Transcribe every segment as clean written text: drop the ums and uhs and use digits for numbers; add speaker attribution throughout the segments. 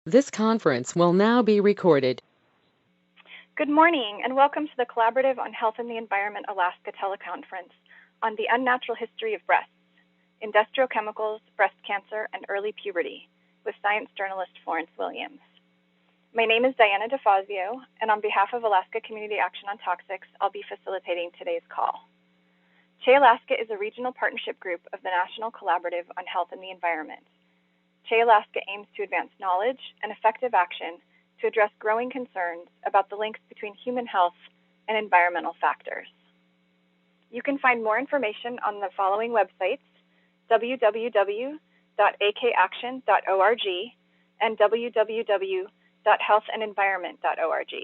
Speaker 1: This conference will now be recorded.
Speaker 2: Good morning, and welcome to the Collaborative on Health and the Environment Alaska teleconference on the unnatural history of breasts, industrial chemicals, breast cancer, and early puberty with science journalist Florence Williams. My name is Diana DeFazio, and on behalf of Alaska Community Action on Toxics, I'll be facilitating today's call. CHE Alaska is a regional partnership group of the National Collaborative on Health and the Environment. CHE Alaska aims to advance knowledge and effective action to address growing concerns about the links between human health and environmental factors. You can find more information on the following websites: www.akaction.org and www.healthandenvironment.org.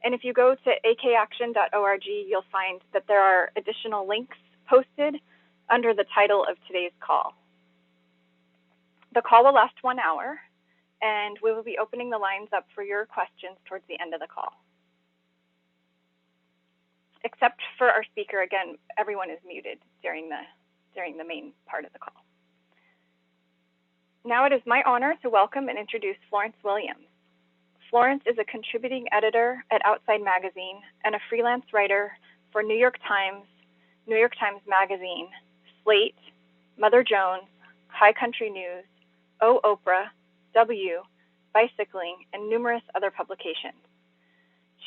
Speaker 2: And if you go to akaction.org, you'll find that there are additional links posted under the title of today's call. The call will last 1 hour, and we will be opening the lines up for your questions towards the end of the call. Except for our speaker, again, everyone is muted during the main part of the call. Now it is my honor to welcome and introduce Florence Williams. Florence is a contributing editor at Outside Magazine and a freelance writer for New York Times Magazine, Slate, Mother Jones, High Country News, Oprah, W, Bicycling, and numerous other publications.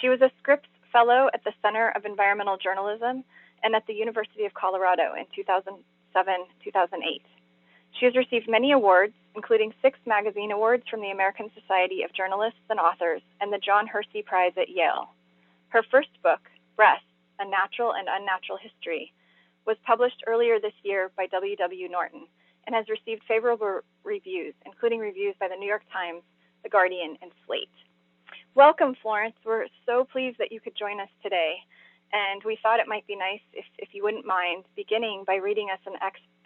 Speaker 2: She was a Scripps Fellow at the Center of Environmental Journalism and at the University of Colorado in 2007-2008. She has received many awards, including 6 magazine awards from the American Society of Journalists and Authors and the John Hersey Prize at Yale. Her first book, Breasts, A Natural and Unnatural History, was published earlier this year by W.W. Norton and has received favorable reviews, including reviews by the New York Times, The Guardian, and Slate. Welcome, Florence. We're so pleased that you could join us today, and we thought it might be nice if you wouldn't mind beginning by reading us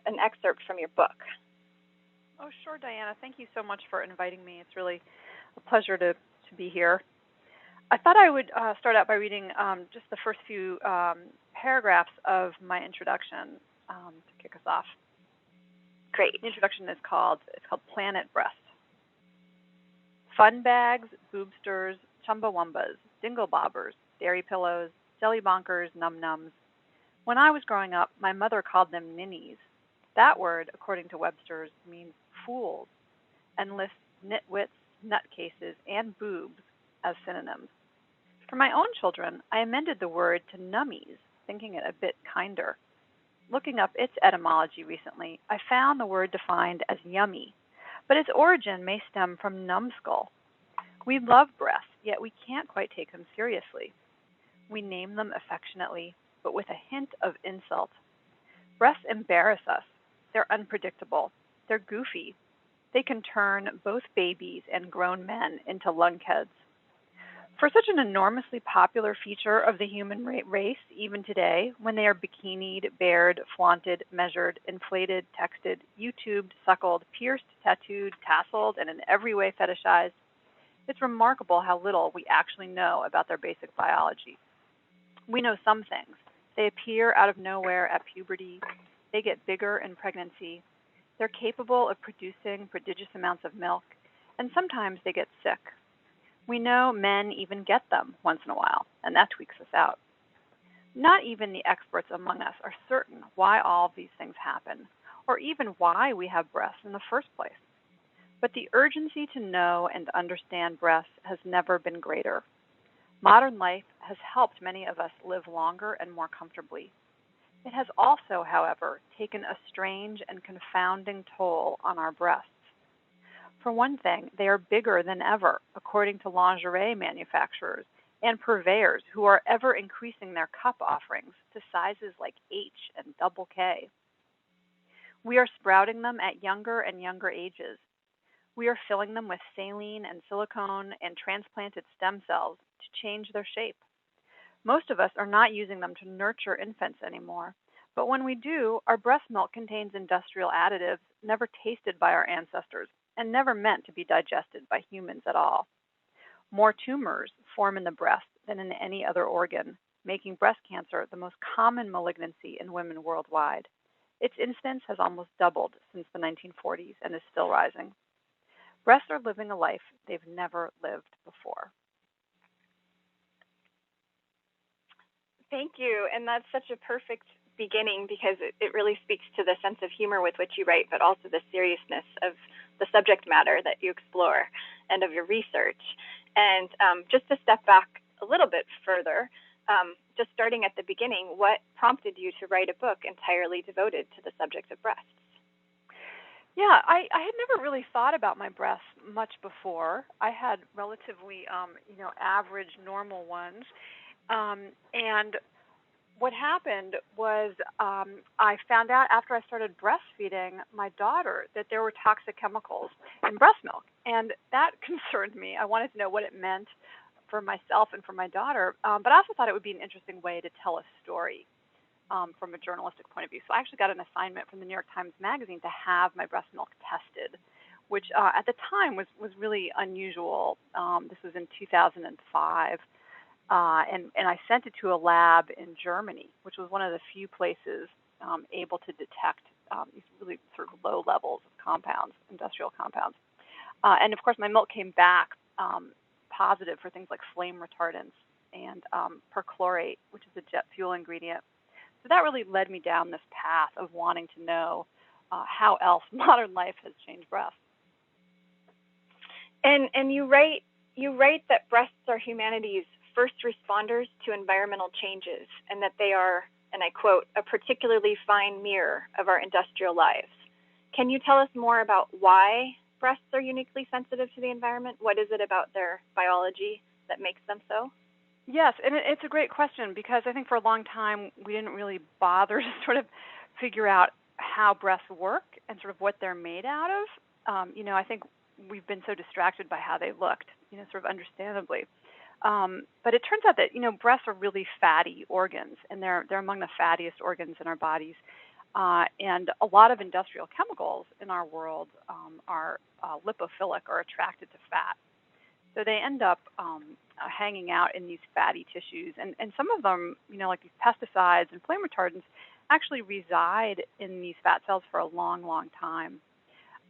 Speaker 2: an excerpt from your book.
Speaker 3: Oh, sure, Diana. Thank you so much for inviting me. It's really a pleasure to be here. I thought I would start out by reading just the first few paragraphs of my introduction to kick us off.
Speaker 2: Great.
Speaker 3: The introduction is called Planet Breast. Fun bags, boobsters, chumbawambas, dingle-bobbers, dairy pillows, jelly bonkers, num-nums. When I was growing up, my mother called them ninnies. That word, according to Webster's, means fools and lists nitwits, nutcases, and boobs as synonyms. For my own children, I amended the word to nummies, thinking it a bit kinder. Looking up its etymology recently, I found the word defined as yummy, but its origin may stem from numbskull. We love breasts, yet we can't quite take them seriously. We name them affectionately, but with a hint of insult. Breasts embarrass us. They're unpredictable. They're goofy. They can turn both babies and grown men into lunkheads. For such an enormously popular feature of the human race, even today, when they are bikinied, bared, flaunted, measured, inflated, texted, YouTubed, suckled, pierced, tattooed, tasseled, and in every way fetishized, it's remarkable how little we actually know about their basic biology. We know some things. They appear out of nowhere at puberty. They get bigger in pregnancy. They're capable of producing prodigious amounts of milk, and sometimes they get sick. We know men even get them once in a while, and that tweaks us out. Not even the experts among us are certain why all of these things happen, or even why we have breasts in the first place. But the urgency to know and understand breasts has never been greater. Modern life has helped many of us live longer and more comfortably. It has also, however, taken a strange and confounding toll on our breasts. For one thing, they are bigger than ever, according to lingerie manufacturers and purveyors who are ever increasing their cup offerings to sizes like H and double K. We are sprouting them at younger and younger ages. We are filling them with saline and silicone and transplanted stem cells to change their shape. Most of us are not using them to nurture infants anymore, but when we do, our breast milk contains industrial additives never tasted by our ancestors and never meant to be digested by humans at all. More tumors form in the breast than in any other organ, making breast cancer the most common malignancy in women worldwide. Its incidence has almost doubled since the 1940s and is still rising. breasts are living a life they've never lived before.
Speaker 2: Thank you. And that's such a perfect beginning because it really speaks to the sense of humor with which you write, but also the seriousness of the subject matter that you explore and of your research. And just to step back a little bit further, just starting at the beginning, what prompted you to write a book entirely devoted to the subject of breasts?
Speaker 3: Yeah, I had never really thought about my breasts much before. I had relatively, average, normal ones. And what happened was I found out after I started breastfeeding my daughter that there were toxic chemicals in breast milk. And that concerned me. I wanted to know what it meant for myself and for my daughter. But I also thought it would be an interesting way to tell a story from a journalistic point of view. So I actually got an assignment from the New York Times Magazine to have my breast milk tested, which at the time was really unusual. This was in 2005. And I sent it to a lab in Germany, which was one of the few places able to detect these really sort of low levels of compounds, industrial compounds. And of course, my milk came back positive for things like flame retardants and perchlorate, which is a jet fuel ingredient. So that really led me down this path of wanting to know how else modern life has changed breasts.
Speaker 2: And you write that breasts are humanity's first responders to environmental changes, and that they are, and I quote, a particularly fine mirror of our industrial lives. Can you tell us more about why breasts are uniquely sensitive to the environment? What is it about their biology that makes them so?
Speaker 3: Yes, and it's a great question because I think for a long time we didn't really bother to sort of figure out how breasts work and sort of what they're made out of. I think we've been so distracted by how they looked, sort of understandably. But it turns out that, breasts are really fatty organs, and they're among the fattiest organs in our bodies. And a lot of industrial chemicals in our world are lipophilic or attracted to fat. So they end up hanging out in these fatty tissues. And some of them, like these pesticides and flame retardants, actually reside in these fat cells for a long, long time.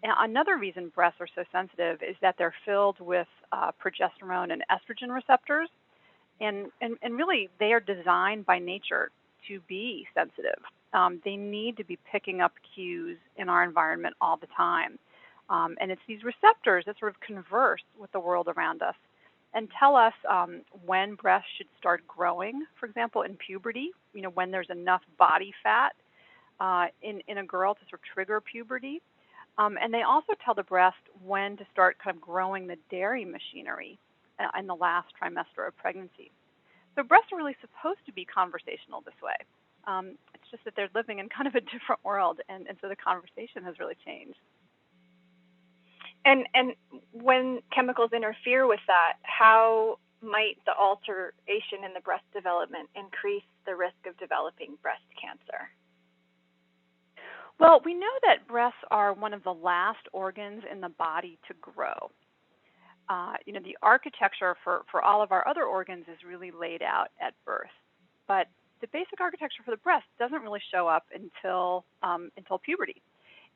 Speaker 3: And another reason breasts are so sensitive is that they're filled with progesterone and estrogen receptors. And really, they are designed by nature to be sensitive. They need to be picking up cues in our environment all the time. And it's these receptors that sort of converse with the world around us and tell us when breasts should start growing, for example, in puberty, when there's enough body fat in a girl to sort of trigger puberty. And they also tell the breast when to start kind of growing the dairy machinery in the last trimester of pregnancy. So breasts are really supposed to be conversational this way. It's just that they're living in kind of a different world, and so the conversation has really changed.
Speaker 2: And when chemicals interfere with that, how might the alteration in the breast development increase the risk of developing breast cancer?
Speaker 3: Well, we know that breasts are one of the last organs in the body to grow. The architecture for all of our other organs is really laid out at birth, but the basic architecture for the breast doesn't really show up until puberty,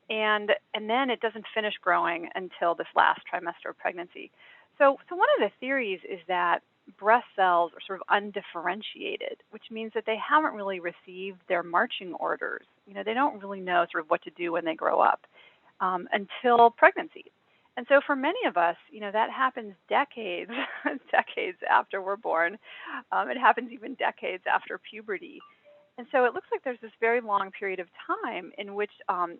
Speaker 3: and then it doesn't finish growing until this last trimester of pregnancy. So one of the theories is that breast cells are sort of undifferentiated, which means that they haven't really received their marching orders. They don't really know sort of what to do when they grow up until pregnancy. And so for many of us, that happens decades after we're born. It happens even decades after puberty. And so it looks like there's this very long period of time in which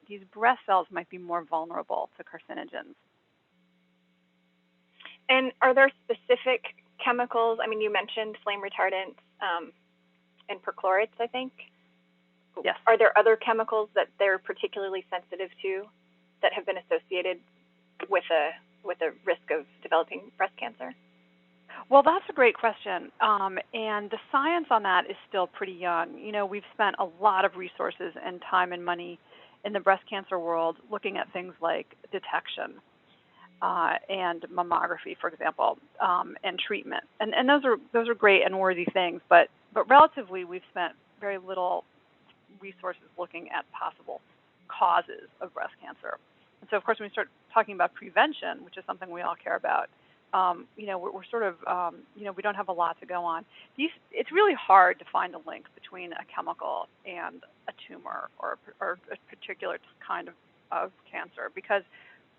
Speaker 3: these breast cells might be more vulnerable to carcinogens.
Speaker 2: And are there specific chemicals? I mean, you mentioned flame retardants and perchlorates, I think.
Speaker 3: Yes.
Speaker 2: Are there other chemicals that they're particularly sensitive to that have been associated with a risk of developing breast cancer?
Speaker 3: Well, that's a great question. And the science on that is still pretty young. We've spent a lot of resources and time and money in the breast cancer world looking at things like detection and mammography, for example, and treatment. And those are great and worthy things, but relatively we've spent very little resources looking at possible causes of breast cancer. And so, of course, when we start talking about prevention, which is something we all care about, we're sort of, we don't have a lot to go on. It's really hard to find a link between a chemical and a tumor or a particular kind of cancer, because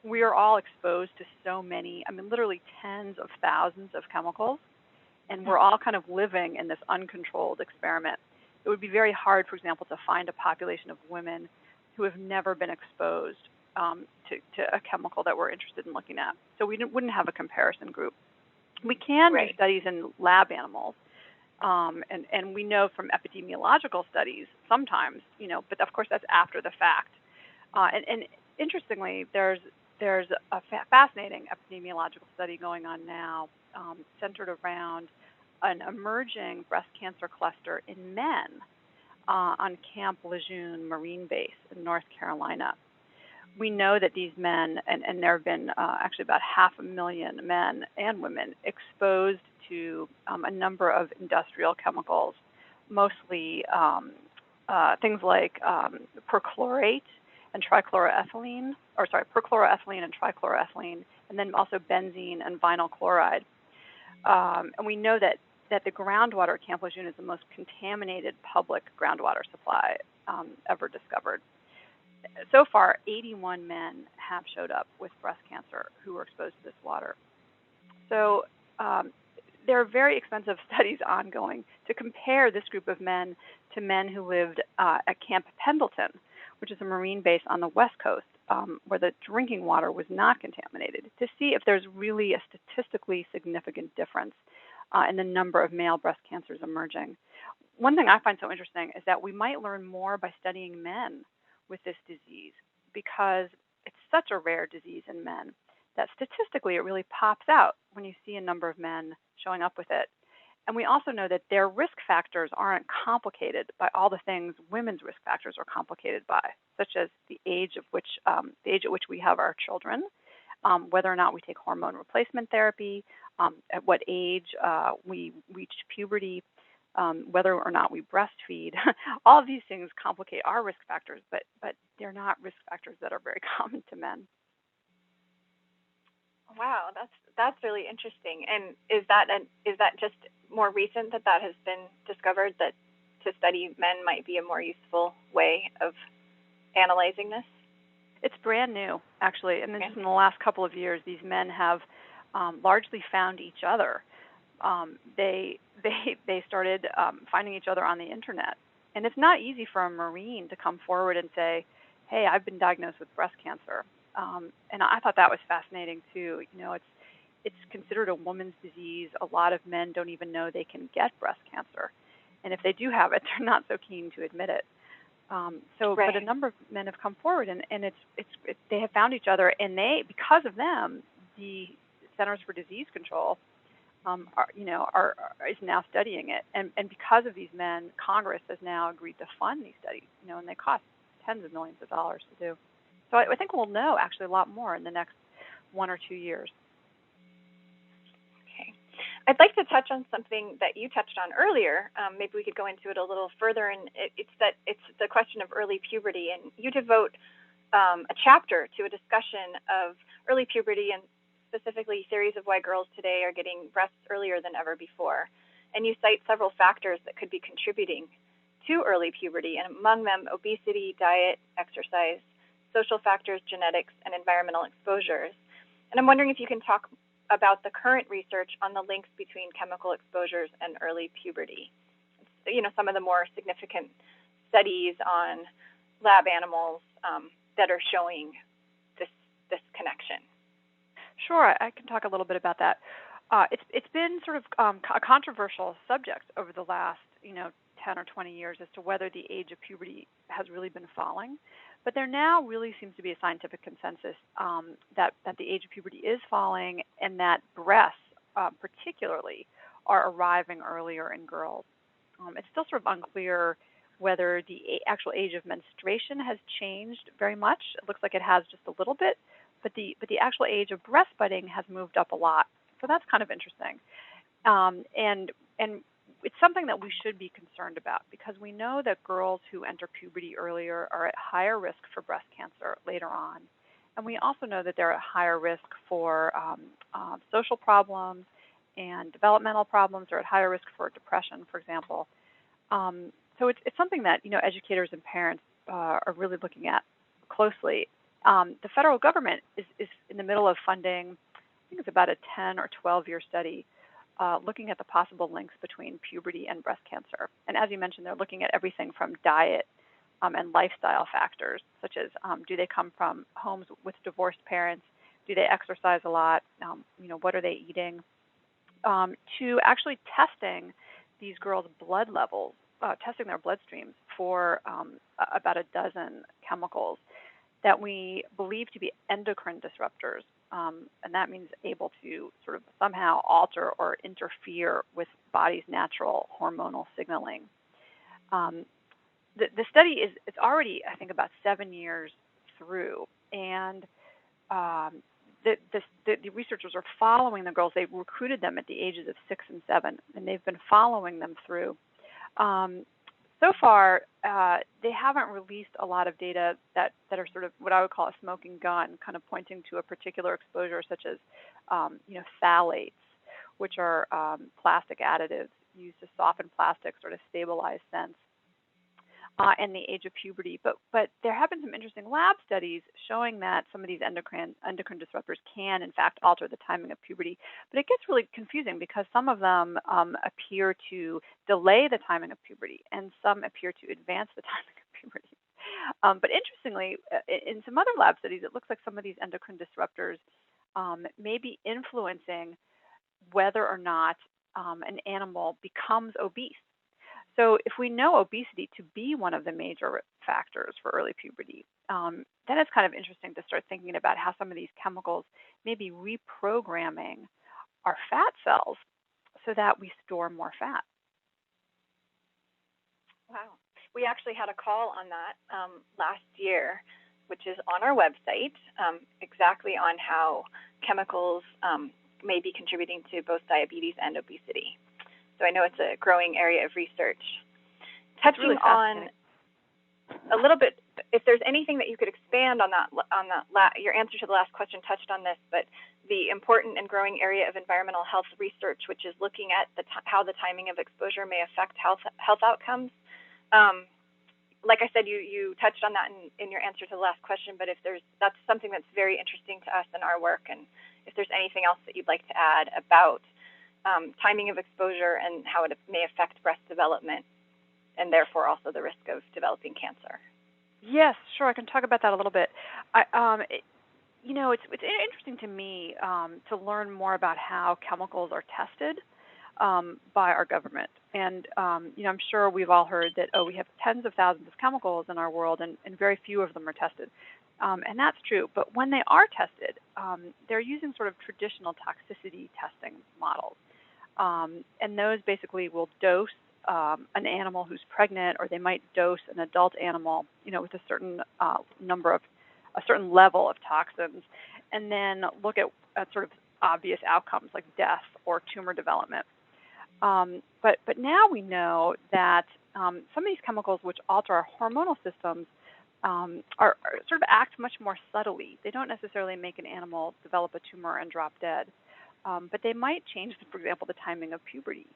Speaker 3: we are all exposed to so many, literally tens of thousands of chemicals, and we're all kind of living in this uncontrolled experiment. It would be very hard, for example, to find a population of women who have never been exposed to a chemical that we're interested in looking at. So we wouldn't have a comparison group. We can do studies in lab animals, and we know from epidemiological studies sometimes, but of course that's after the fact. And interestingly, there's a fascinating epidemiological study going on now centered around an emerging breast cancer cluster in men on Camp Lejeune Marine Base in North Carolina. We know that these men, and there have been actually about 500,000 men and women exposed to a number of industrial chemicals, mostly things like perchlorate and trichloroethylene, perchloroethylene and trichloroethylene, and then also benzene and vinyl chloride. And we know that the groundwater at Camp Lejeune is the most contaminated public groundwater supply ever discovered. So far, 81 men have showed up with breast cancer who were exposed to this water. So there are very expensive studies ongoing to compare this group of men to men who lived at Camp Pendleton, which is a marine base on the West Coast, where the drinking water was not contaminated, to see if there's really a statistically significant difference in the number of male breast cancers emerging. One thing I find so interesting is that we might learn more by studying men with this disease, because it's such a rare disease in men that statistically it really pops out when you see a number of men showing up with it. And we also know that their risk factors aren't complicated by all the things women's risk factors are complicated by, such as the age at which we have our children, whether or not we take hormone replacement therapy, at what age we reach puberty, whether or not we breastfeed. All of these things complicate our risk factors, but they're not risk factors that are very common to men.
Speaker 2: Wow, that's really interesting. And is that just more recent that has been discovered, that to study men might be a more useful way of analyzing this?
Speaker 3: It's brand new, actually, and just in the last couple of years, these men have largely found each other. They started finding each other on the internet, and it's not easy for a Marine to come forward and say, "Hey, I've been diagnosed with breast cancer," and I thought that was fascinating too. It's considered a woman's disease. A lot of men don't even know they can get breast cancer, and if they do have it, they're not so keen to admit it. But a number of men have come forward, and they have found each other, and because of them, the Centers for Disease Control is now studying it, and because of these men, Congress has now agreed to fund these studies, and they cost tens of millions of dollars to do. So I think we'll know actually a lot more in the next 1 or 2 years.
Speaker 2: Okay, I'd like to touch on something that you touched on earlier. Maybe we could go into it a little further, and it's the question of early puberty, and you devote a chapter to a discussion of early puberty and specifically theories of why girls today are getting breasts earlier than ever before. And you cite several factors that could be contributing to early puberty, and among them obesity, diet, exercise, social factors, genetics, and environmental exposures. And I'm wondering if you can talk about the current research on the links between chemical exposures and early puberty. Some of the more significant studies on lab animals that are showing this connection.
Speaker 3: Sure, I can talk a little bit about that. It's been sort of a controversial subject over the last 10 or 20 years as to whether the age of puberty has really been falling. But there now really seems to be a scientific consensus that the age of puberty is falling, and that breasts particularly are arriving earlier in girls. It's still sort of unclear whether the actual age of menstruation has changed very much. It looks like it has just a little bit, but the actual age of breastfeeding has moved up a lot. So that's kind of interesting. And it's something that we should be concerned about, because we know that girls who enter puberty earlier are at higher risk for breast cancer later on. And we also know that they're at higher risk for social problems and developmental problems, or at higher risk for depression, for example. So it's something that educators and parents are really looking at closely. The federal government is in the middle of funding, I think it's about a 10 or 12-year study looking at the possible links between puberty and breast cancer. And as you mentioned, they're looking at everything from diet and lifestyle factors, such as do they come from homes with divorced parents? Do they exercise a lot? What are they eating? To actually testing these girls' blood levels, testing their bloodstreams for about a dozen chemicals that we believe to be endocrine disruptors. And that means able to sort of somehow alter or interfere with body's natural hormonal signaling. The study it's already, I think, about 7 years through, and the researchers are following the girls. They recruited them at the ages of 6 and 7, and they've been following them through. So far, they haven't released a lot of data that are sort of what I would call a smoking gun, kind of pointing to a particular exposure, such as phthalates, which are plastic additives used to soften plastics or to stabilize scents, and the age of puberty. But there have been some interesting lab studies showing that some of these endocrine disruptors can, in fact, alter the timing of puberty. But it gets really confusing because some of them appear to delay the timing of puberty, and some appear to advance the timing of puberty. But interestingly, in some other lab studies, it looks like some of these endocrine disruptors may be influencing whether or not an animal becomes obese. So if we know obesity to be one of the major factors for early puberty, then it's kind of interesting to start thinking about how some of these chemicals may be reprogramming our fat cells so that we store more fat.
Speaker 2: Wow. We actually had a call on that last year, which is on our website, exactly on how chemicals may be contributing to both diabetes and obesity. So I know it's a growing area of research. Touching
Speaker 3: really
Speaker 2: on a little bit, if there's anything that you could expand on your answer to the last question touched on this, but the important and growing area of environmental health research, which is looking at how the timing of exposure may affect health outcomes. Like I said, you touched on that in your answer to the last question, but that's something that's very interesting to us in our work, and if there's anything else that you'd like to add about timing of exposure and how it may affect breast development, and therefore also the risk of developing cancer.
Speaker 3: Yes, sure. I can talk about that a little bit. It's interesting to me to learn more about how chemicals are tested by our government. And I'm sure we've all heard that we have tens of thousands of chemicals in our world, and very few of them are tested. And that's true. But when they are tested, they're using sort of traditional toxicity testing models. And those basically will dose an animal who's pregnant, or they might dose an adult animal, with a certain a certain level of toxins, and then look at sort of obvious outcomes like death or tumor development. But now we know that some of these chemicals, which alter our hormonal systems, are sort of act much more subtly. They don't necessarily make an animal develop a tumor and drop dead. But they might change, for example, the timing of puberty,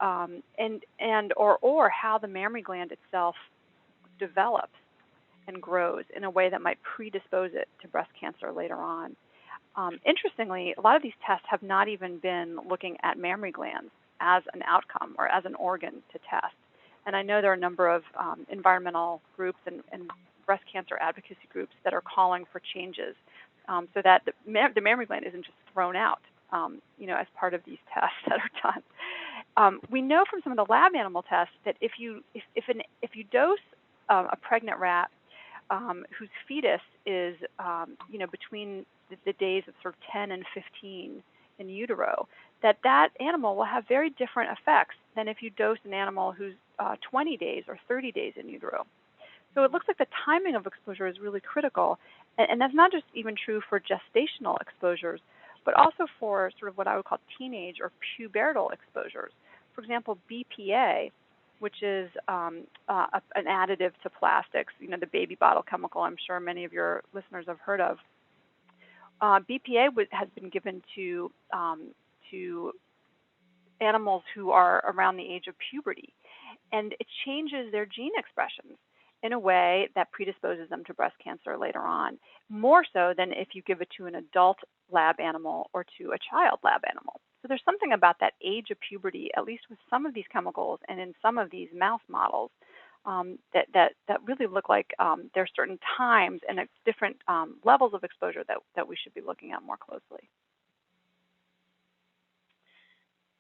Speaker 3: or how the mammary gland itself develops and grows in a way that might predispose it to breast cancer later on. Interestingly, a lot of these tests have not even been looking at mammary glands as an outcome or as an organ to test. And I know there are a number of environmental groups and breast cancer advocacy groups that are calling for changes so that the mammary gland isn't just thrown out. As part of these tests that are done. We know from some of the lab animal tests that if you dose a pregnant rat whose fetus is between the days of sort of 10 and 15 in utero, that animal will have very different effects than if you dose an animal who's 20 days or 30 days in utero. So it looks like the timing of exposure is really critical, and that's not just even true for gestational exposures, but also for sort of what I would call teenage or pubertal exposures. For example, BPA, which is an additive to plastics, the baby bottle chemical I'm sure many of your listeners have heard of. BPA has been given to animals who are around the age of puberty, and it changes their gene expressions in a way that predisposes them to breast cancer later on, more so than if you give it to an adult lab animal or to a child lab animal. So there's something about that age of puberty, at least with some of these chemicals and in some of these mouse models, that really look like there are certain times and different levels of exposure that we should be looking at more closely.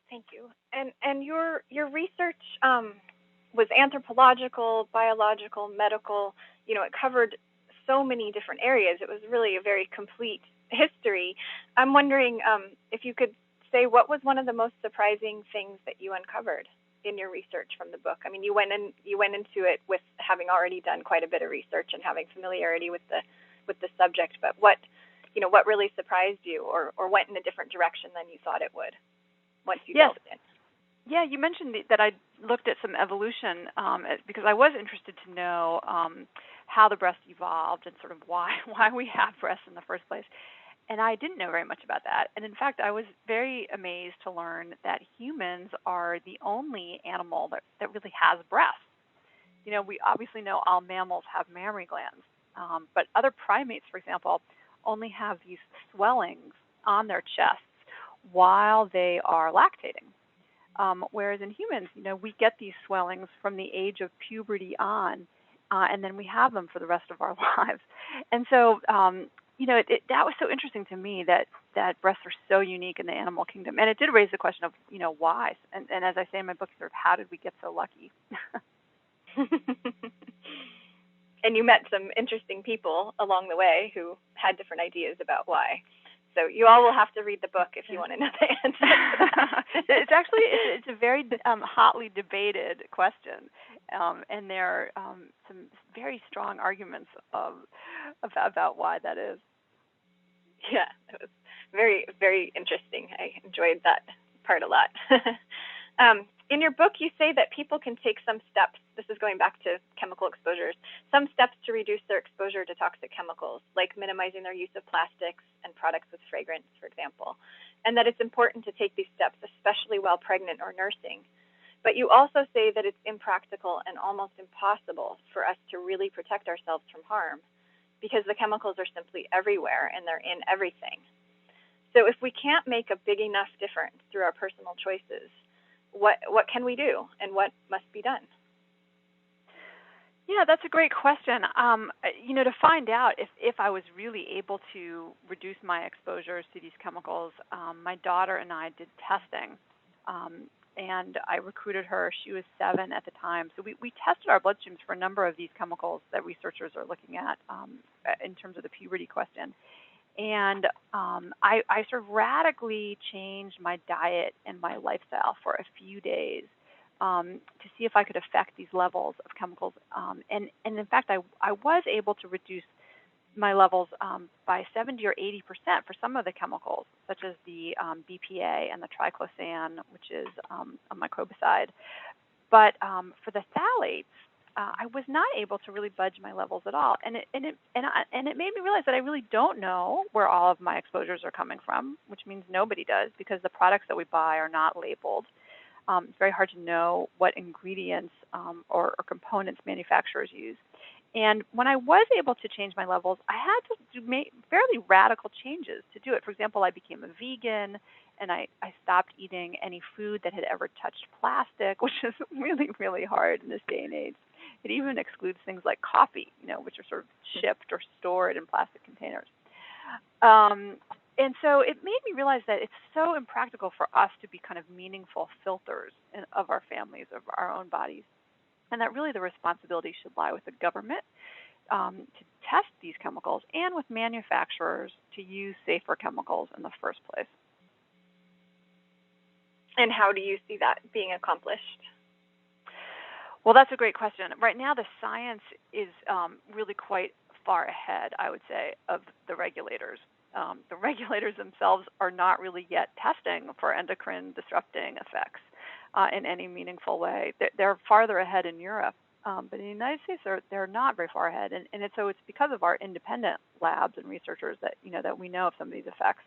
Speaker 2: Thank you. And your research was anthropological, biological, medical. You know, it covered so many different areas. It was really a very complete history. I'm wondering if you could say what was one of the most surprising things that you uncovered in your research from the book. I mean, you went into it with having already done quite a bit of research and having familiarity with the subject. But what really surprised you, or went in a different direction than you thought it would once you delved in?
Speaker 3: Yeah, you mentioned that I looked at some evolution because I was interested to know how the breast evolved and sort of why we have breasts in the first place. And I didn't know very much about that. And in fact, I was very amazed to learn that humans are the only animal that really has breasts. You know, we obviously know all mammals have mammary glands, but other primates, for example, only have these swellings on their chests while they are lactating. Whereas in humans, you know, we get these swellings from the age of puberty on, and then we have them for the rest of our lives. And so, you know, that was so interesting to me that breasts are so unique in the animal kingdom. And it did raise the question of, you know, why? And as I say in my book, sort of, how did we get so lucky?
Speaker 2: And you met some interesting people along the way who had different ideas about why. So you all will have to read the book if you want to know the answer to that.
Speaker 3: It's a very hotly debated question, and there are some very strong arguments about why that is.
Speaker 2: Yeah, it was very, very interesting. I enjoyed that part a lot. In your book, you say that people can take some steps, this is going back to chemical exposures, some steps to reduce their exposure to toxic chemicals, like minimizing their use of plastics and products with fragrance, for example, and that it's important to take these steps, especially while pregnant or nursing. But you also say that it's impractical and almost impossible for us to really protect ourselves from harm because the chemicals are simply everywhere and they're in everything. So if we can't make a big enough difference through our personal choices, what can we do and what must be done?
Speaker 3: Yeah, that's a great question. You know, to find out if I was really able to reduce my exposures to these chemicals, my daughter and I did testing, and I recruited her. She was 7 at the time. So we tested our bloodstreams for a number of these chemicals that researchers are looking at in terms of the puberty question. And I sort of radically changed my diet and my lifestyle for a few days to see if I could affect these levels of chemicals. And in fact, I was able to reduce my levels by 70 or 80% for some of the chemicals, such as the BPA and the triclosan, which is a microbicide. But for the phthalates, I was not able to really budge my levels at all, and it made me realize that I really don't know where all of my exposures are coming from, which means nobody does because the products that we buy are not labeled. It's very hard to know what ingredients or components manufacturers use. And when I was able to change my levels, I had to make fairly radical changes to do it. For example, I became a vegan, and I stopped eating any food that had ever touched plastic, which is really, really hard in this day and age. It even excludes things like coffee, you know, which are sort of shipped or stored in plastic containers. And so it made me realize that it's so impractical for us to be kind of meaningful filters of our families, of our own bodies, and that really the responsibility should lie with the government to test these chemicals and with manufacturers to use safer chemicals in the first place.
Speaker 2: And how do you see that being accomplished?
Speaker 3: Well, that's a great question. Right now, the science is really quite far ahead, I would say, of the regulators. The regulators themselves are not really yet testing for endocrine disrupting effects in any meaningful way. They're farther ahead in Europe. but in the United States, they're not very far ahead, and so it's because of our independent labs and researchers that that we know of some of these effects.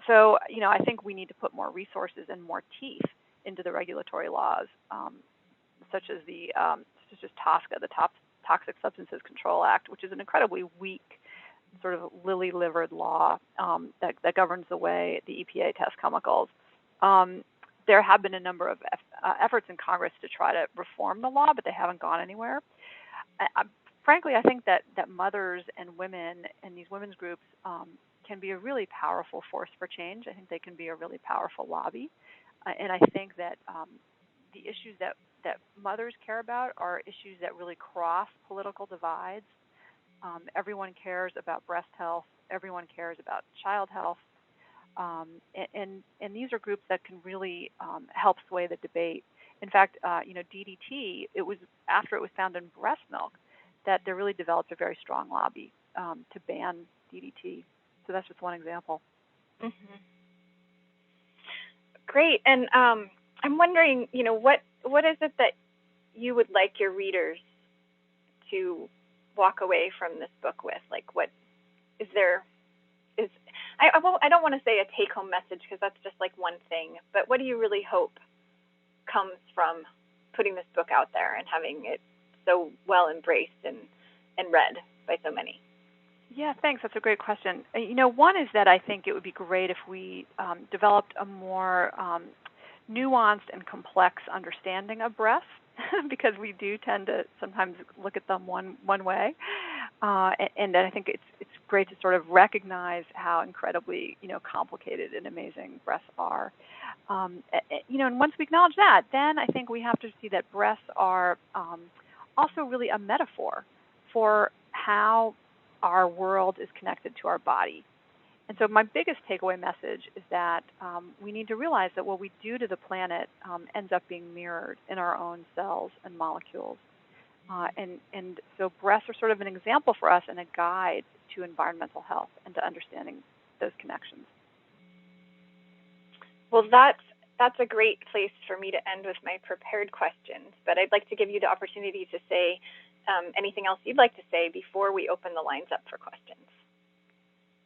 Speaker 3: So I think we need to put more resources and more teeth into the regulatory laws, such as TSCA, the Toxic Substances Control Act, which is an incredibly weak, sort of lily-livered law that governs the way the EPA tests chemicals. There have been a number of efforts in Congress to try to reform the law, but they haven't gone anywhere. Frankly, I think that mothers and women and these women's groups can be a really powerful force for change. I think they can be a really powerful lobby. And I think that the issues that mothers care about are issues that really cross political divides. Everyone cares about breast health. Everyone cares about child health. And these are groups that can really help sway the debate. In fact, DDT, it was after it was found in breast milk that there really developed a very strong lobby to ban DDT. So that's just one example.
Speaker 2: Mm-hmm. Great. And I'm wondering, what is it that you would like your readers to walk away from this book with? Like, what is there? I don't want to say a take-home message because that's just like one thing. But what do you really hope comes from putting this book out there and having it so well embraced and read by so many?
Speaker 3: Yeah, thanks. That's a great question. One is that I think it would be great if we developed a more nuanced and complex understanding of breasts, because we do tend to sometimes look at them one way. And I think it's great to sort of recognize how incredibly complicated and amazing breasts are. And once we acknowledge that, then I think we have to see that breasts are also really a metaphor for how our world is connected to our body. And so my biggest takeaway message is that we need to realize that what we do to the planet ends up being mirrored in our own cells and molecules. And so breasts are sort of an example for us and a guide to environmental health and to understanding those connections.
Speaker 2: Well, that's a great place for me to end with my prepared questions, but I'd like to give you the opportunity to say anything else you'd like to say before we open the lines up for questions.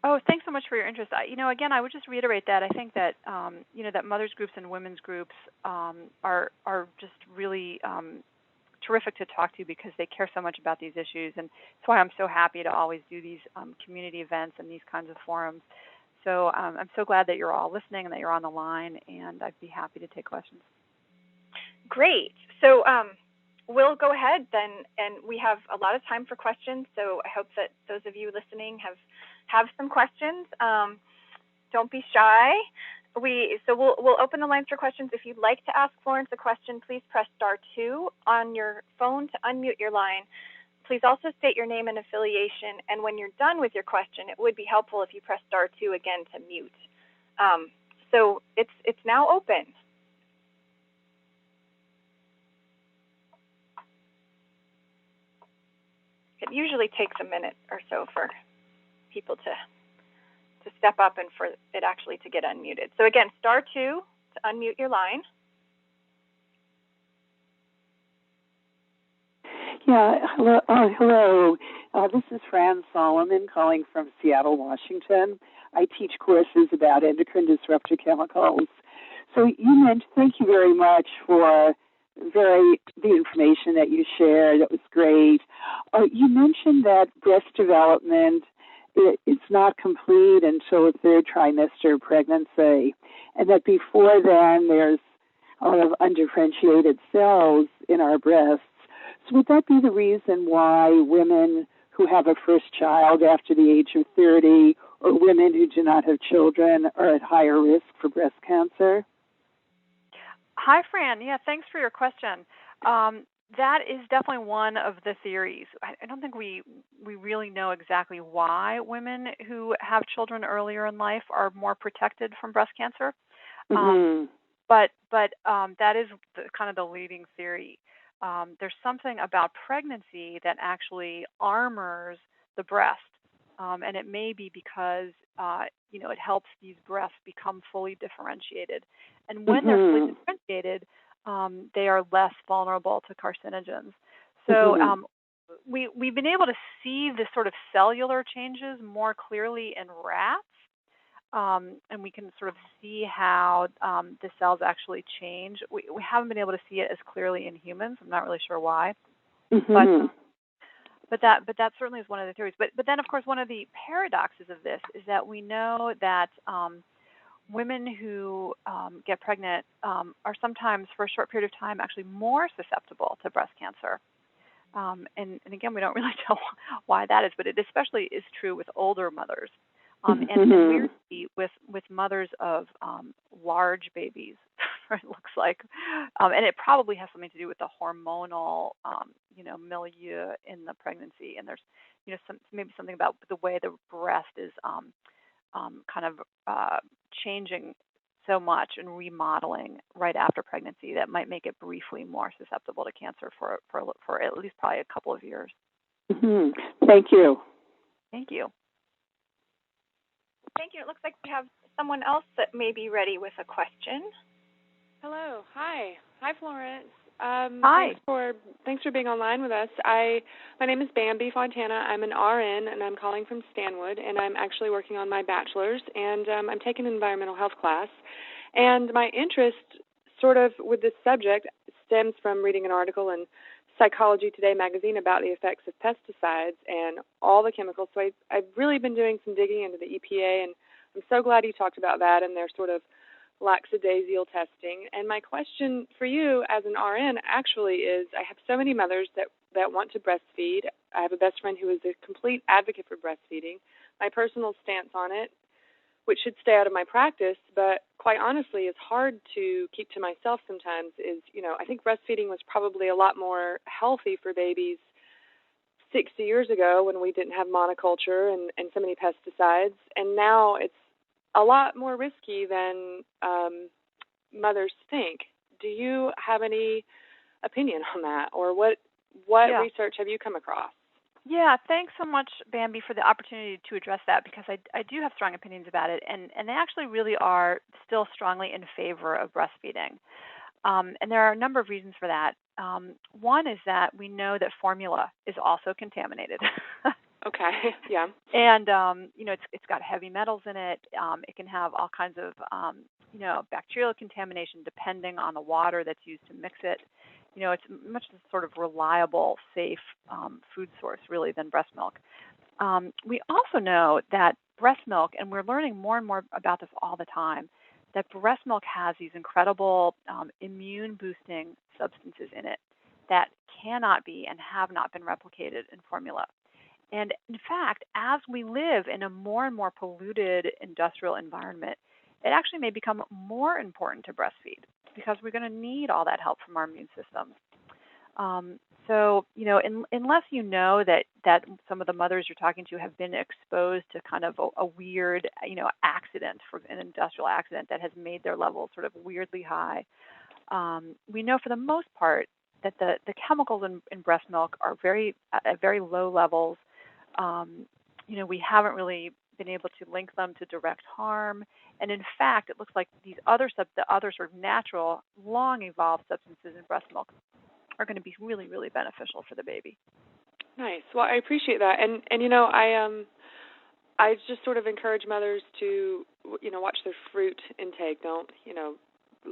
Speaker 3: Oh, thanks so much for your interest. Again, I would just reiterate that I think that that mothers groups and women's groups are just really terrific to talk to because they care so much about these issues, and that's why I'm so happy to always do these community events and these kinds of forums. So I'm so glad that you're all listening and that you're on the line, and I'd be happy to take questions.
Speaker 2: Great. So we'll go ahead then, and we have a lot of time for questions, so I hope that those of you listening have some questions. Don't be shy. We'll open the lines for questions. If you'd like to ask Florence a question, please press *2 on your phone to unmute your line. Please also state your name and affiliation, and when you're done with your question, it would be helpful if you press *2 again to mute. So it's now open. It usually takes a minute or so for people to step up and for it actually to get unmuted. So again, *2 to unmute your line.
Speaker 4: Yeah, hello. This is Fran Solomon calling from Seattle, Washington. I teach courses about endocrine disruptor chemicals. So thank you very much for the information that you shared. That was great. You mentioned that breast development it's not complete until the third trimester of pregnancy, and that before then there's a lot of undifferentiated cells in our breasts. So would that be the reason why women who have a first child after the age of 30 or women who do not have children are at higher risk for breast cancer?
Speaker 3: Hi, Fran. Yeah, thanks for your question. That is definitely one of the theories. I don't think we really know exactly why women who have children earlier in life are more protected from breast cancer.
Speaker 4: Mm-hmm.
Speaker 3: But that is kind of the leading theory. There's something about pregnancy that actually armors the breast, and it may be because it helps these breasts become fully differentiated. And when they're fully differentiated, they are less vulnerable to carcinogens. So we've been able to see this sort of cellular changes more clearly in rats, and we can sort of see how the cells actually change. We haven't been able to see it as clearly in humans. I'm not really sure why, but that certainly is one of the theories. But then, of course, one of the paradoxes of this is that we know that women who get pregnant are sometimes, for a short period of time, actually more susceptible to breast cancer. And again, we don't really know why that is, but it especially is true with older mothers. And weirdly, with mothers of large babies, it looks like, and it probably has something to do with the hormonal, milieu in the pregnancy. And there's, maybe something about the way the breast is kind of changing so much and remodeling right after pregnancy that might make it briefly more susceptible to cancer for at least probably a couple of years.
Speaker 4: Thank you.
Speaker 3: Thank you.
Speaker 2: Thank you. It looks like we have someone else that may be ready with a question.
Speaker 5: Hello. Hi, Florence.
Speaker 3: Hi.
Speaker 5: Thanks for being online with us. My name is Bambi Fontana. I'm an RN, and I'm calling from Stanwood, and I'm actually working on my bachelor's, and I'm taking an environmental health class. And my interest sort of with this subject stems from reading an article in Psychology Today magazine about the effects of pesticides and all the chemicals. So I've really been doing some digging into the EPA, and I'm so glad you talked about that and their sort of lackadaisical testing. And my question for you as an RN actually is, I have so many mothers that want to breastfeed. I have a best friend who is a complete advocate for breastfeeding. My personal stance on it, which should stay out of my practice, but quite honestly is hard to keep to myself sometimes, is, I think breastfeeding was probably a lot more healthy for babies 60 years ago when we didn't have monoculture and so many pesticides, and now it's a lot more risky than mothers think. Do you have any opinion on that, or what research have you come across?
Speaker 3: Yeah, thanks so much, Bambi, for the opportunity to address that, because I do have strong opinions about it, and they actually really are still strongly in favor of breastfeeding. And there are a number of reasons for that. One is that we know that formula is also contaminated.
Speaker 5: Okay, yeah.
Speaker 3: And, it's got heavy metals in it. It can have all kinds of, bacterial contamination depending on the water that's used to mix it. It's much sort of reliable, safe food source, really, than breast milk. We also know that breast milk, and we're learning more and more about this all the time, that breast milk has these incredible immune-boosting substances in it that cannot be and have not been replicated in formula. And in fact, as we live in a more and more polluted industrial environment, it actually may become more important to breastfeed because we're going to need all that help from our immune system. So, unless you know that some of the mothers you're talking to have been exposed to kind of a weird, accident, for an industrial accident that has made their levels sort of weirdly high, we know for the most part that the chemicals in breast milk are at very low levels. We haven't really been able to link them to direct harm. And in fact, it looks like the other sort of natural, long-evolved substances in breast milk are going to be really, really beneficial for the baby.
Speaker 5: Nice. Well, I appreciate that. And I just sort of encourage mothers to, watch their fruit intake. Don't,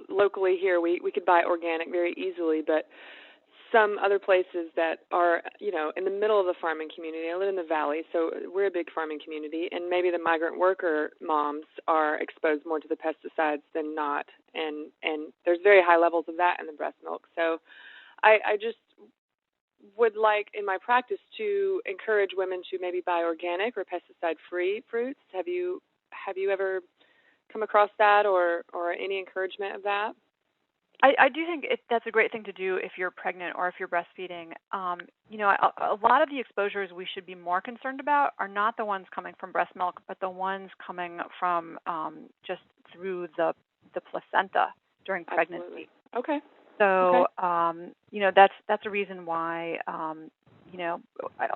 Speaker 5: locally here we could buy organic very easily, but some other places that are, in the middle of the farming community. I live in the valley, so we're a big farming community, and maybe the migrant worker moms are exposed more to the pesticides than not, and there's very high levels of that in the breast milk. So I just would like, in my practice, to encourage women to maybe buy organic or pesticide-free fruits. Have you ever come across that or any encouragement of that?
Speaker 3: I do think that's a great thing to do if you're pregnant or if you're breastfeeding. A lot of the exposures we should be more concerned about are not the ones coming from breast milk, but the ones coming from just through the placenta during pregnancy.
Speaker 5: Absolutely. Okay.
Speaker 3: So, that's a reason why,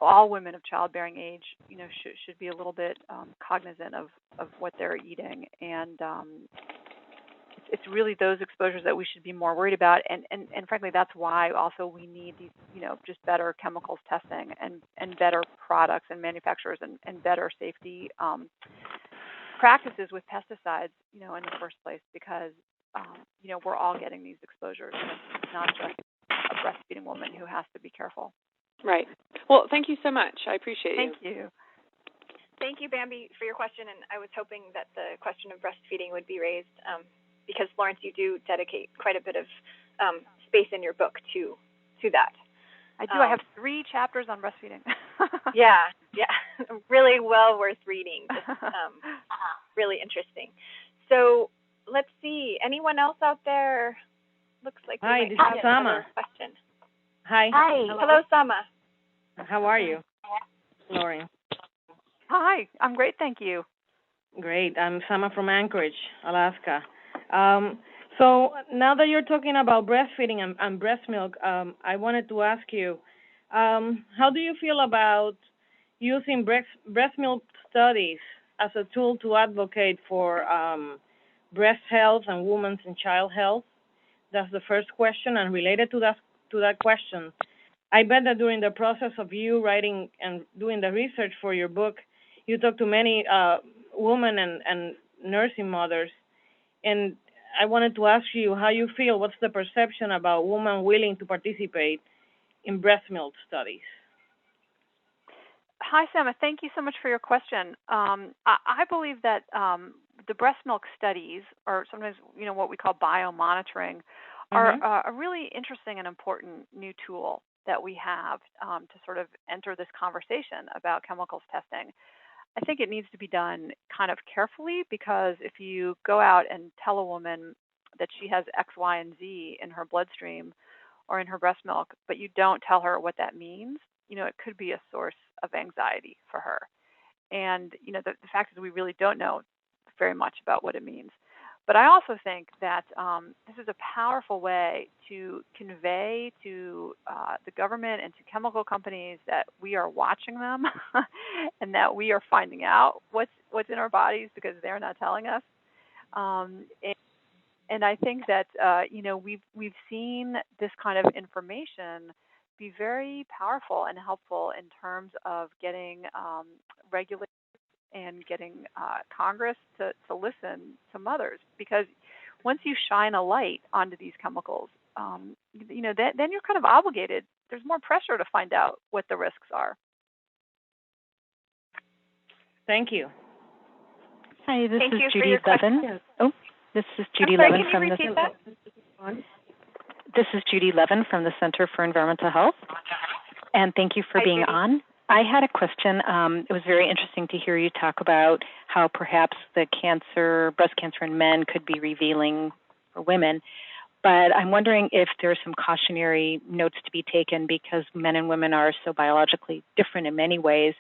Speaker 3: all women of childbearing age, should be a little bit cognizant of what they're eating. And it's really those exposures that we should be more worried about, and frankly, that's why also we need these, just better chemicals testing and better products and manufacturers and better safety practices with pesticides, in the first place, because we're all getting these exposures. It's not just a breastfeeding woman who has to be careful.
Speaker 5: Right. Well, thank you so much. I appreciate
Speaker 3: you. Thank you.
Speaker 2: Thank you, Bambi, for your question, and I was hoping that the question of breastfeeding would be raised because, Florence, you do dedicate quite a bit of space in your book to that.
Speaker 3: I do. I have 3 chapters on breastfeeding.
Speaker 2: Yeah, really well worth reading. Just really interesting. So let's see. Anyone else out there? Looks like we might have another question.
Speaker 6: Hi.
Speaker 2: Hello, Sama.
Speaker 6: How are you, Lauren?
Speaker 3: Hi. I'm great, thank you.
Speaker 6: Great. I'm Sama from Anchorage, Alaska. So now that you're talking about breastfeeding and breast milk, I wanted to ask you, how do you feel about using breast milk studies as a tool to advocate for breast health and women's and child health? That's the first question. And related to that question, I bet that during the process of you writing and doing the research for your book, you talked to many women and nursing mothers, and I wanted to ask you how you feel. What's the perception about women willing to participate in breast milk studies?
Speaker 3: Hi, Sama. Thank you so much for your question. I believe that the breast milk studies, or sometimes what we call biomonitoring, are a really interesting and important new tool that we have to sort of enter this conversation about chemicals testing. I think it needs to be done kind of carefully, because if you go out and tell a woman that she has X, Y, and Z in her bloodstream or in her breast milk, but you don't tell her what that means, it could be a source of anxiety for her. And, the fact is we really don't know very much about what it means. But I also think that this is a powerful way to convey to the government and to chemical companies that we are watching them and that we are finding out what's in our bodies because they're not telling us. And I think that we've seen this kind of information be very powerful and helpful in terms of getting regulators and getting Congress to listen to mothers, because once you shine a light onto these chemicals, then you're kind of obligated. There's more pressure to find out what the risks are.
Speaker 6: Thank you.
Speaker 7: Hi, this
Speaker 2: Thank
Speaker 7: is
Speaker 2: you
Speaker 7: Judy Levin.
Speaker 2: Question.
Speaker 7: Oh, this is Judy
Speaker 2: Levin
Speaker 7: from the. This is Judy Levin from the Center for Environmental Health, and thank you for being on. I had a question. It was very interesting to hear you talk about how perhaps the breast cancer in men could be revealing for women. But I'm wondering if there are some cautionary notes to be taken, because men and women are so biologically different in many ways.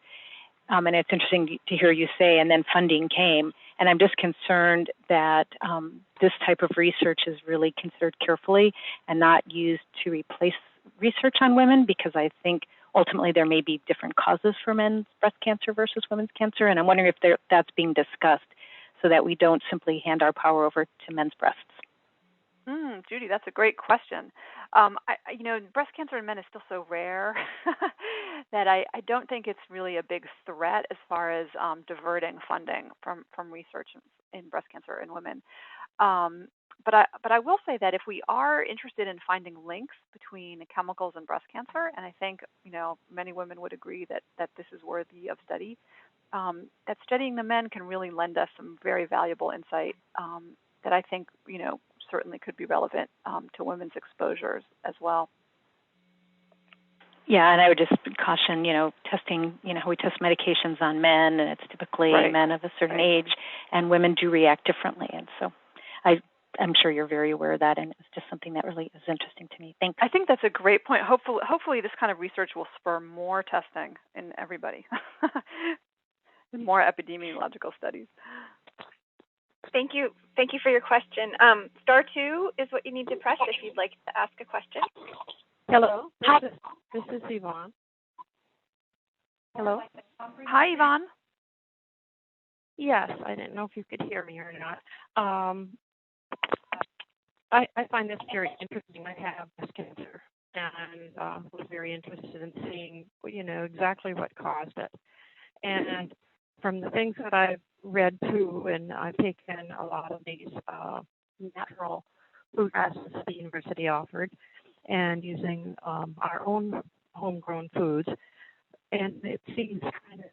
Speaker 7: And it's interesting to hear you say, and then funding came. And I'm just concerned that this type of research is really considered carefully and not used to replace research on women, because I think ultimately there may be different causes for men's breast cancer versus women's cancer. And I'm wondering if that's being discussed so that we don't simply hand our power over to men's breasts.
Speaker 3: Judy, that's a great question. Breast cancer in men is still so rare that I don't think it's really a big threat as far as diverting funding from research in breast cancer in women. But I will say that if we are interested in finding links between chemicals and breast cancer, and I think many women would agree that this is worthy of study, that studying the men can really lend us some very valuable insight that I think certainly could be relevant to women's exposures as well.
Speaker 7: Yeah, and I would just caution, testing, we test medications on men, and it's typically men of a certain age, and women do react differently. And so I'm sure you're very aware of that, and it's just something that really is interesting to me. Thanks.
Speaker 3: I think that's a great point. Hopefully this kind of research will spur more testing in everybody, more epidemiological studies.
Speaker 2: Thank you for your question. Star 2 is what you need to press if you'd like to ask a question.
Speaker 8: Hello. This is Yvonne. Hello.
Speaker 3: Hi, Yvonne.
Speaker 8: Yes, I didn't know if you could hear me or not. I find this very interesting. I have breast cancer, and was very interested in seeing, exactly what caused it. And from the things that I've read too, and I've taken a lot of these natural food classes that the university offered, and using our own homegrown foods, and it seems kind of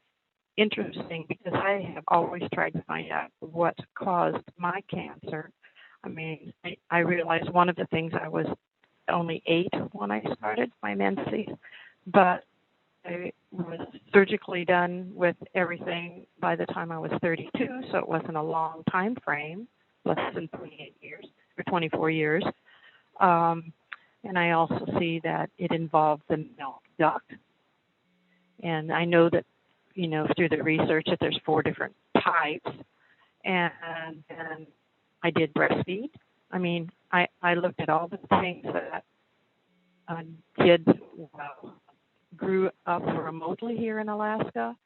Speaker 8: interesting because I have always tried to find out what caused my cancer. I mean, I realized one of the things, I was only 8 when I started my menses, but I was surgically done with everything by the time I was 32, so it wasn't a long time frame, less than 28 years or 24 years. And I also see that it involved the milk duct. And I know that, through the research, that there's 4 different types. And I did breastfeed. I mean, I looked at all the things that kids grew up remotely here in Alaska.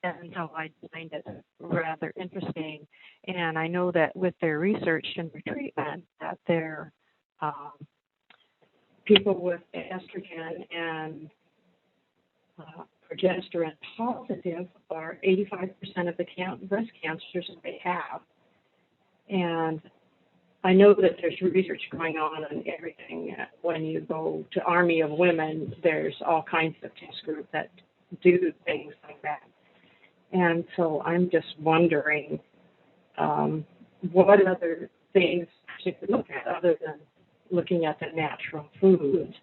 Speaker 8: And so I find it rather interesting. And I know that with their research and their treatment, that their people with estrogen and progesterone positive are 85% of the breast cancers that they have. And I know that there's research going on everything. When you go to Army of Women, there's all kinds of test groups that do things like that. And so I'm just wondering what other things to look at other than looking at the natural foods.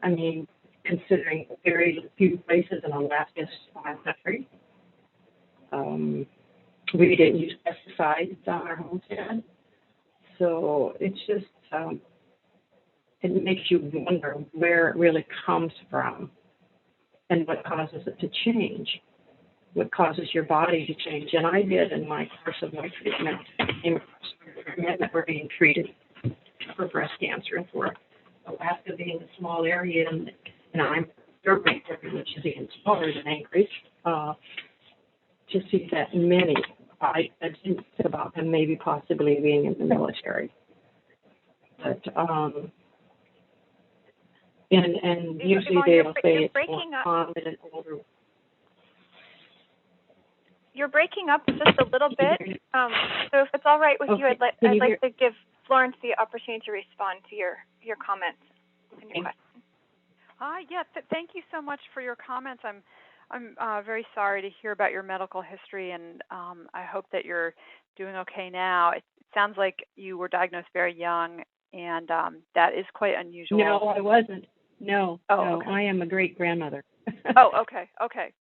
Speaker 8: I mean, considering very few places in Alaska's farm country. We didn't use pesticides on our homestead. So it's just, it makes you wonder where it really comes from and what causes it to change, what causes your body to change. And I did in my course of my treatment, men that were being treated for breast cancer, and for Alaska being a small area, and I'm Fairbanks, which is even smaller than Anchorage, to see that many, I didn't think about them maybe possibly being in the military. But, and usually they'll say it's more common in older.
Speaker 2: You're breaking up just a little bit. So if it's all right with you, I'd like to give Florence the opportunity to respond to your comments and your question.
Speaker 3: Thank you so much for your comments. I'm very sorry to hear about your medical history, and I hope that you're doing okay now. It sounds like you were diagnosed very young, and that is quite unusual.
Speaker 6: No, I wasn't. No,
Speaker 3: okay.
Speaker 6: I am a great grandmother.
Speaker 3: Okay.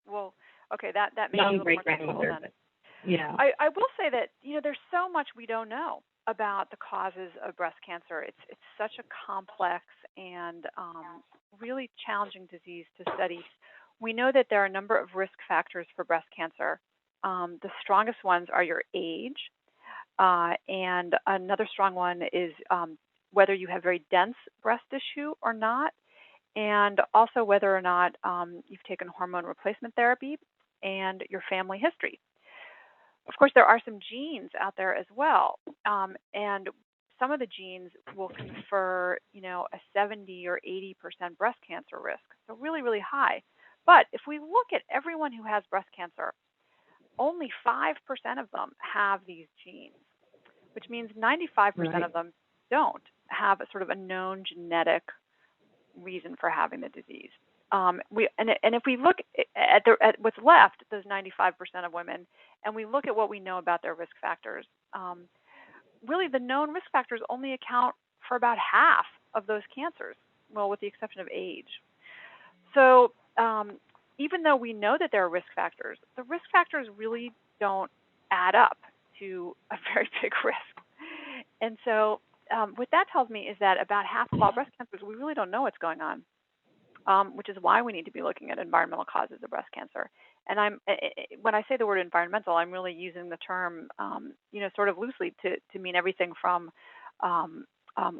Speaker 3: Well, okay, that makes
Speaker 6: young
Speaker 3: it a little
Speaker 6: great
Speaker 3: more
Speaker 6: grandmother.
Speaker 3: difficult then.
Speaker 6: Yeah.
Speaker 3: I will say that there's so much we don't know about the causes of breast cancer. It's such a complex and really challenging disease to study. We know that there are a number of risk factors for breast cancer. The strongest ones are your age, and another strong one is whether you have very dense breast tissue or not, and also whether or not you've taken hormone replacement therapy, and your family history. Of course, there are some genes out there as well, and some of the genes will confer, a 70 or 80% breast cancer risk, so really, really high. But if we look at everyone who has breast cancer, only 5% of them have these genes, which means 95% of them don't have a sort of a known genetic reason for having the disease. And if we look at what's left, those 95% of women, and we look at what we know about their risk factors, really the known risk factors only account for about half of those cancers, well, with the exception of age. So even though we know that there are risk factors, the risk factors really don't add up to a very big risk. And so what that tells me is that about half of all breast cancers, we really don't know what's going on, which is why we need to be looking at environmental causes of breast cancer. And when I say the word environmental, I'm really using the term, sort of loosely to mean everything from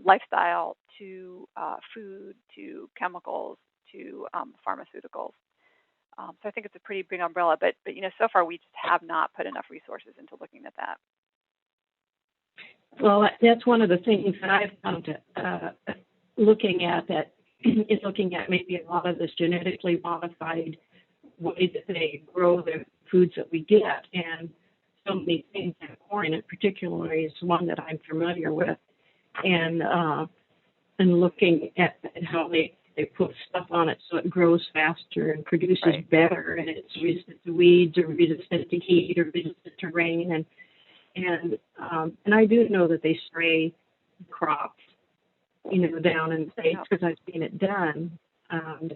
Speaker 3: lifestyle to food to chemicals to pharmaceuticals. So I think it's a pretty big umbrella, but so far we just have not put enough resources into looking at that.
Speaker 8: Well, that's one of the things that I've found looking at that is looking at maybe a lot of this genetically modified way that they grow the foods that we get, and so many things. Corn in particular is one that I'm familiar with, and looking at how they put stuff on it so it grows faster and produces better, and it's resistant to weeds or resistant to heat or resistant to rain, and I do know that they spray crops, down in the States because I've seen it done, and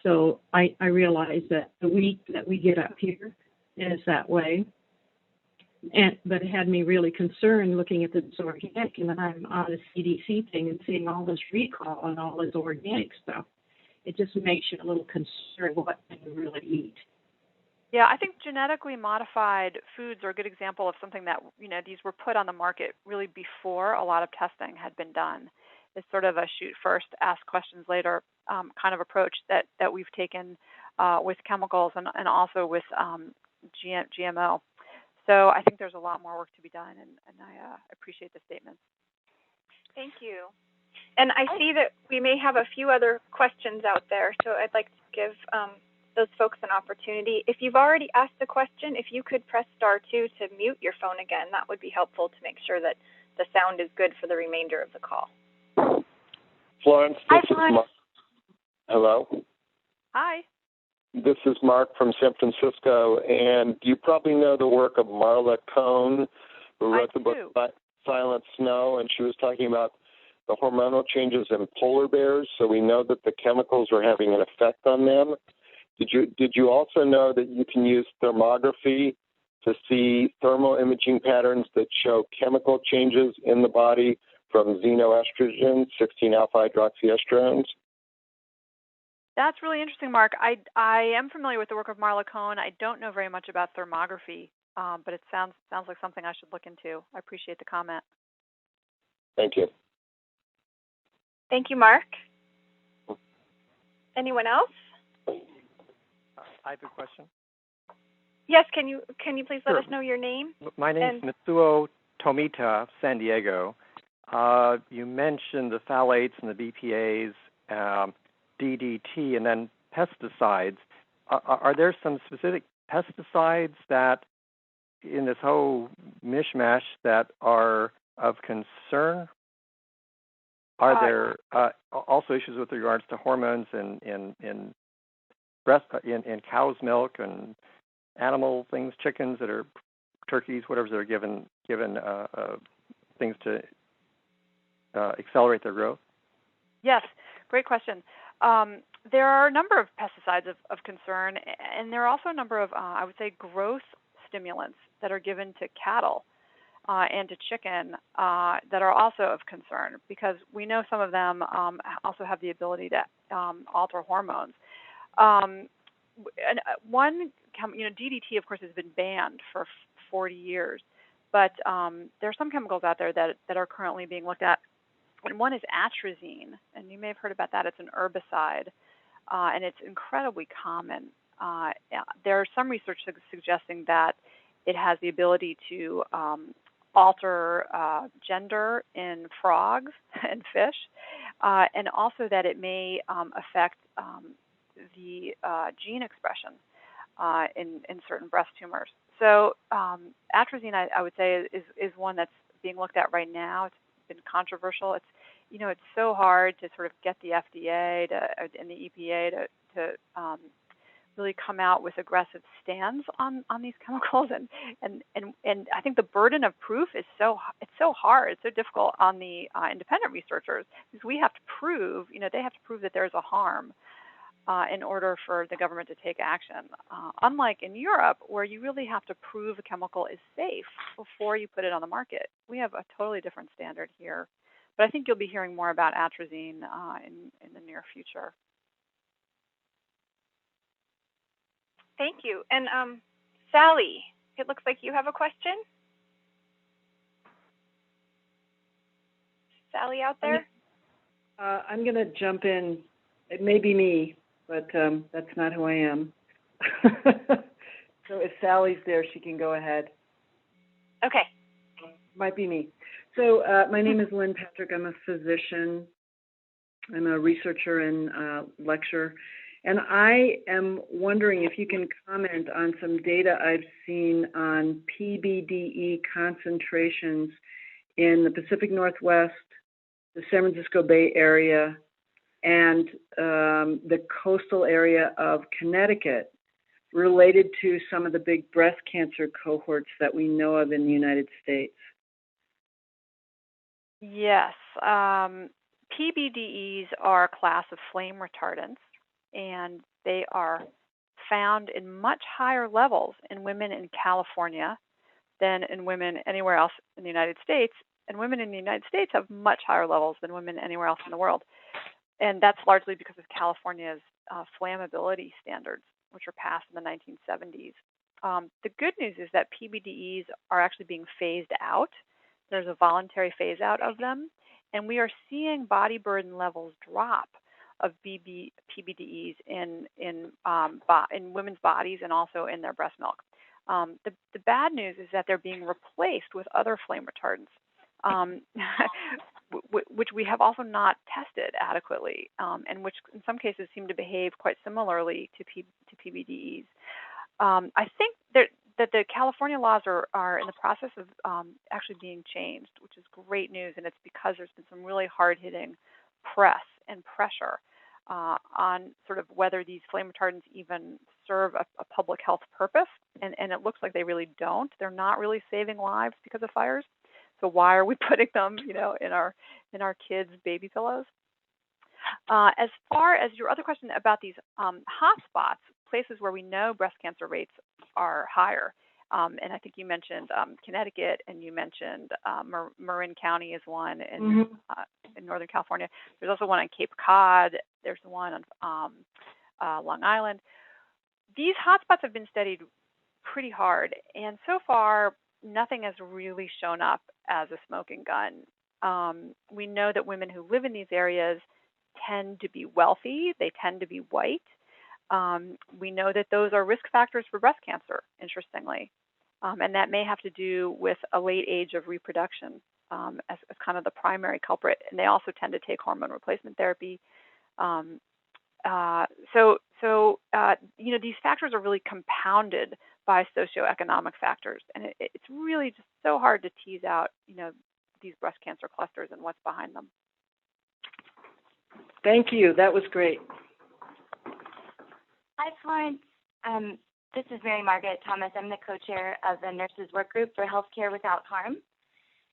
Speaker 8: so I realize that the wheat that we get up here is that way. But it had me really concerned looking at this organic, and then I'm on the CDC thing and seeing all this recall on all this organic stuff. It just makes you a little concerned what you really eat.
Speaker 3: Yeah, I think genetically modified foods are a good example of something that, these were put on the market really before a lot of testing had been done. It's sort of a shoot first, ask questions later kind of approach that we've taken with chemicals and also with GMO. So I think there's a lot more work to be done, and I appreciate the statement.
Speaker 2: Thank you. And I see that we may have a few other questions out there, so I'd like to give those folks an opportunity. If you've already asked a question, if you could press *2 to mute your phone again, that would be helpful to make sure that the sound is good for the remainder of the call.
Speaker 9: Florence,
Speaker 2: Hi, Florence.
Speaker 9: Hello.
Speaker 3: Hi.
Speaker 9: This is Mark from San Francisco, and you probably know the work of Marla Cohn, who wrote the book Silent Snow, and she was talking about the hormonal changes in polar bears, so we know that the chemicals are having an effect on them. Did you also know that you can use thermography to see thermal imaging patterns that show chemical changes in the body from xenoestrogens, 16-alpha-hydroxyestrogens?
Speaker 3: That's really interesting, Mark. I am familiar with the work of Marla Cohn. I don't know very much about thermography, but it sounds like something I should look into. I appreciate the comment.
Speaker 9: Thank you.
Speaker 2: Thank you, Mark. Anyone else?
Speaker 10: I have a question.
Speaker 2: Yes, can you please let us know your name?
Speaker 10: My name is Mitsuo Tomita, San Diego. You mentioned the phthalates and the BPAs, DDT, and then pesticides. Are there some specific pesticides that, in this whole mishmash, that are of concern? Are there also issues with regards to hormones in cow's milk and animal things, chickens that are turkeys, whatever that are given things to accelerate their growth?
Speaker 3: Yes, great question. There are a number of pesticides of concern, and there are also a number of, I would say, growth stimulants that are given to cattle and to chicken that are also of concern, because we know some of them also have the ability to alter hormones. DDT, of course, has been banned for 40 years, but there are some chemicals out there that are currently being looked at. And one is atrazine, and you may have heard about that. It's an herbicide, and it's incredibly common. There are some research suggesting that it has the ability to alter gender in frogs and fish, and also that it may affect the gene expression in certain breast tumors. So atrazine, I would say, is one that's being looked at right now. It's been controversial. It's so hard to sort of get the FDA and the EPA to really come out with aggressive stands on these chemicals, and I think the burden of proof is so hard. It's so difficult on the independent researchers, because we have to prove, they have to prove that there's a harm in order for the government to take action. Unlike in Europe, where you really have to prove a chemical is safe before you put it on the market. We have a totally different standard here. But I think you'll be hearing more about atrazine in the near future.
Speaker 2: Thank you. And Sally, it looks like you have a question. Sally out there?
Speaker 11: I'm going to jump in. It may be me, but that's not who I am. So if Sally's there, she can go ahead.
Speaker 2: Okay.
Speaker 11: might be me. So my name is Lynn Patrick. I'm a physician. I'm a researcher and lecturer. And I am wondering if you can comment on some data I've seen on PBDE concentrations in the Pacific Northwest, the San Francisco Bay Area, and the coastal area of Connecticut, related to some of the big breast cancer cohorts that we know of in the United States.
Speaker 3: Yes. PBDEs are a class of flame retardants, and they are found in much higher levels in women in California than in women anywhere else in the United States. And women in the United States have much higher levels than women anywhere else in the world. And that's largely because of California's flammability standards, which were passed in the 1970s. The good news is that PBDEs are actually being phased out. There's a voluntary phase out of them, and we are seeing body burden levels drop of PBDEs in women's bodies and also in their breast milk. The bad news is that they're being replaced with other flame retardants, which we have also not tested adequately, and which in some cases seem to behave quite similarly to PBDEs. I think that the California laws are in the process of actually being changed, which is great news, and it's because there's been some really hard-hitting press and pressure on sort of whether these flame retardants even serve a public health purpose, and it looks like they really don't. They're not really saving lives because of fires. So why are we putting them, in our kids' baby pillows? As far as your other question about these hotspots, places where we know breast cancer rates are higher, and I think you mentioned Connecticut, and you mentioned Marin County is one in Northern California. There's also one on Cape Cod. There's one on Long Island. These hotspots have been studied pretty hard, and so far nothing has really shown up as a smoking gun. We know that women who live in these areas tend to be wealthy. They tend to be white. We know that those are risk factors for breast cancer, interestingly, and that may have to do with a late age of reproduction as kind of the primary culprit. And they also tend to take hormone replacement therapy. These factors are really compounded by socioeconomic factors, and it's really just so hard to tease out, these breast cancer clusters and what's behind them.
Speaker 11: Thank you. That was great.
Speaker 12: Hi, Florence. This is Margaret Thomas. I'm the co-chair of the Nurses Work Group for Healthcare Without Harm.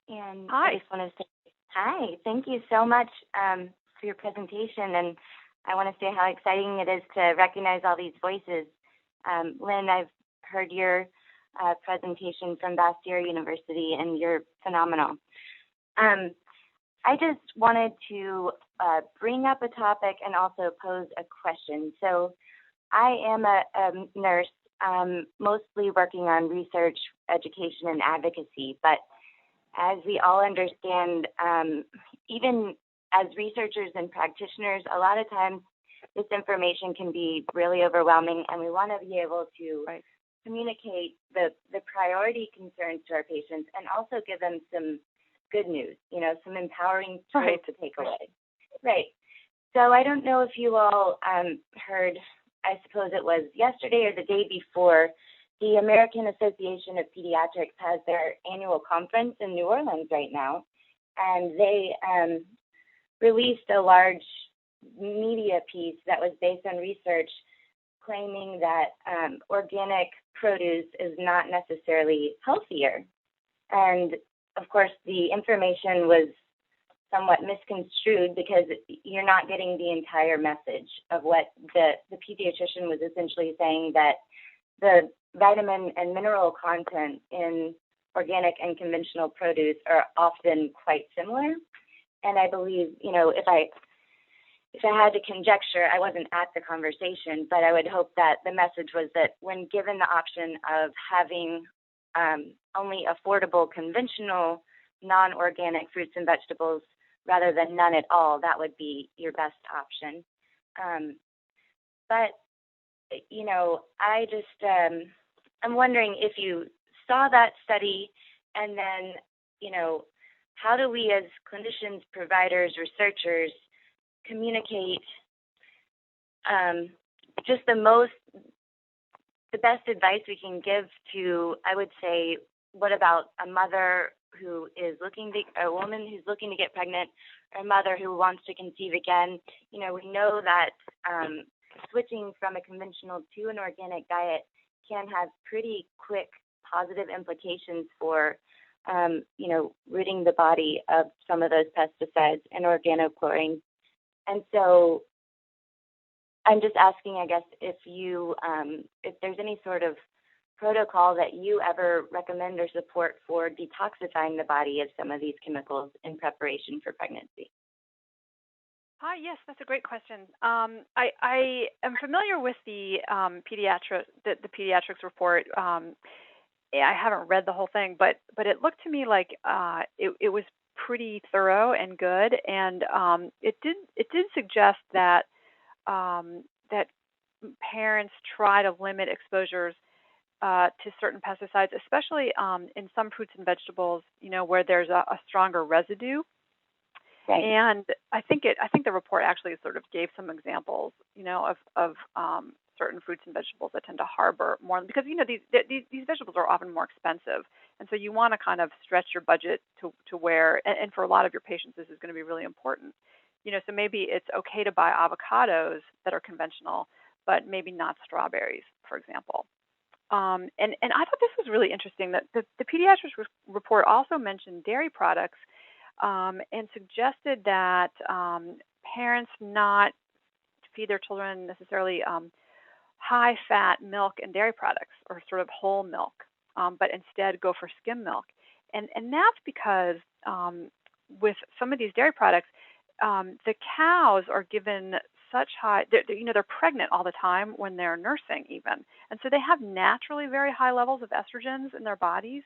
Speaker 12: And
Speaker 3: hi.
Speaker 12: I just want to say hi. Thank you so much for your presentation. And I want to say how exciting it is to recognize all these voices. Lynn, I've heard your presentation from Bastyr University, and you're phenomenal. I just wanted to bring up a topic and also pose a question. So I am a nurse, mostly working on research, education, and advocacy. But as we all understand, even as researchers and practitioners, a lot of times this information can be really overwhelming, and we want to be able to communicate the priority concerns to our patients and also give them some good news, some empowering tools to take away. Right. So I don't know if you all heard, I suppose it was yesterday or the day before, the American Association of Pediatrics has their annual conference in New Orleans right now, and they released a large media piece that was based on research claiming that organic produce is not necessarily healthier. And of course, the information was somewhat misconstrued because you're not getting the entire message of what the pediatrician was essentially saying, that the vitamin and mineral content in organic and conventional produce are often quite similar. And I believe, if I had to conjecture, I wasn't at the conversation, but I would hope that the message was that when given the option of having only affordable, conventional, non-organic fruits and vegetables rather than none at all, that would be your best option. But I just, I'm wondering if you saw that study and then how do we as clinicians, providers, researchers communicate just the best advice we can give to, I would say, what about a mother who is a woman who's looking to get pregnant, or a mother who wants to conceive again? We know that switching from a conventional to an organic diet can have pretty quick positive implications for, ridding the body of some of those pesticides and organochlorine. And so I'm just asking, I guess, if there's any sort of protocol that you ever recommend or support for detoxifying the body of some of these chemicals in preparation for pregnancy.
Speaker 3: Yes, that's a great question. I am familiar with the Pediatrics Report. I haven't read the whole thing, but it looked to me like it was pretty thorough and good, and it did suggest that that parents try to limit exposures to certain pesticides, especially in some fruits and vegetables, where there's a stronger residue.
Speaker 12: Right.
Speaker 3: And I think the report actually sort of gave some examples, of certain fruits and vegetables that tend to harbor more, because these vegetables are often more expensive, and so you want to kind of stretch your budget to where, and for a lot of your patients, this is going to be really important. So maybe it's okay to buy avocados that are conventional, but maybe not strawberries, for example. And I thought this was really interesting that the Pediatrics Report also mentioned dairy products, and suggested that parents not feed their children necessarily high-fat milk and dairy products, or sort of whole milk, but instead go for skim milk. And that's because with some of these dairy products, the cows are given such high, they're pregnant all the time when they're nursing even. And so they have naturally very high levels of estrogens in their bodies.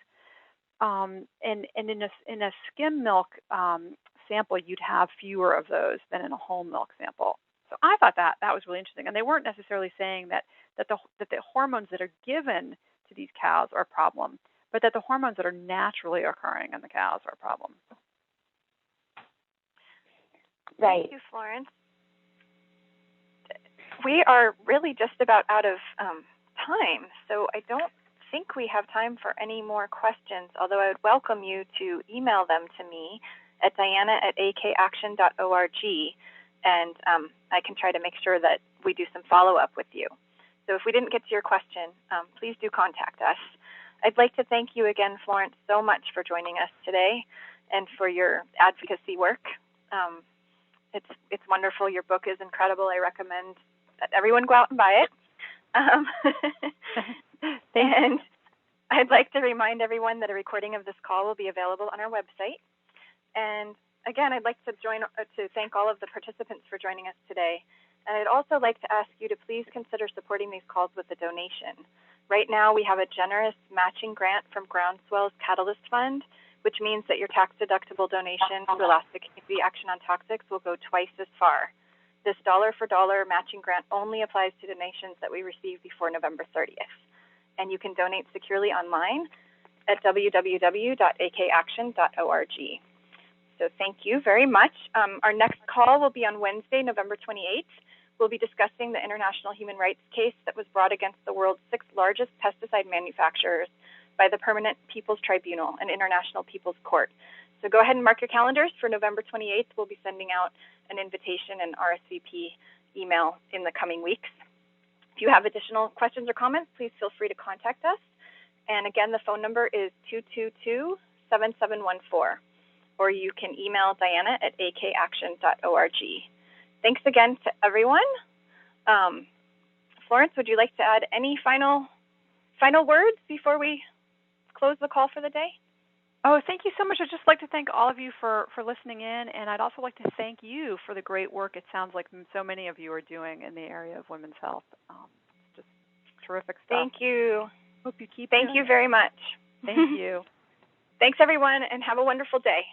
Speaker 3: And in a skim milk sample, you'd have fewer of those than in a whole milk sample. So I thought that was really interesting. And they weren't necessarily saying that the hormones that are given to these cows are a problem, but that the hormones that are naturally occurring in the cows are a problem.
Speaker 12: Right.
Speaker 2: Thank you, Florence. We are really just about out of time, so I don't think we have time for any more questions, although I would welcome you to email them to me at diana@akaction.org, and I can try to make sure that we do some follow-up with you. So if we didn't get to your question, please do contact us. I'd like to thank you again, Florence, so much for joining us today and for your advocacy work. It's wonderful. Your book is incredible. I recommend that everyone go out and buy it. And I'd like to remind everyone that a recording of this call will be available on our website. And again, I'd like to thank all of the participants for joining us today. And I'd also like to ask you to please consider supporting these calls with a donation. Right now, we have a generous matching grant from Groundswell's Catalyst Fund, which means that your tax-deductible donation to Alaska Community Action on Toxics will go twice as far. This dollar-for-dollar matching grant only applies to donations that we receive before November 30th. And you can donate securely online at www.akaction.org. So thank you very much. Our next call will be on Wednesday, November 28th. We'll be discussing the international human rights case that was brought against the world's 6 largest pesticide manufacturers by the Permanent People's Tribunal, an international people's court. So go ahead and mark your calendars for November 28th. We'll be sending out an invitation and RSVP email in the coming weeks. If you have additional questions or comments, please feel free to contact us. And again, the phone number is 222-7714, or you can email diana@akaction.org. Thanks again to everyone. Florence, would you like to add any final words before we close the call for the day?
Speaker 3: Oh, thank you so much. I'd just like to thank all of you for listening in, and I'd also like to thank you for the great work it sounds like so many of you are doing in the area of women's health. Just terrific stuff.
Speaker 2: Thank you.
Speaker 3: Hope you keep
Speaker 2: Thank you very much.
Speaker 3: Thank you.
Speaker 2: Thanks, everyone, and have a wonderful day.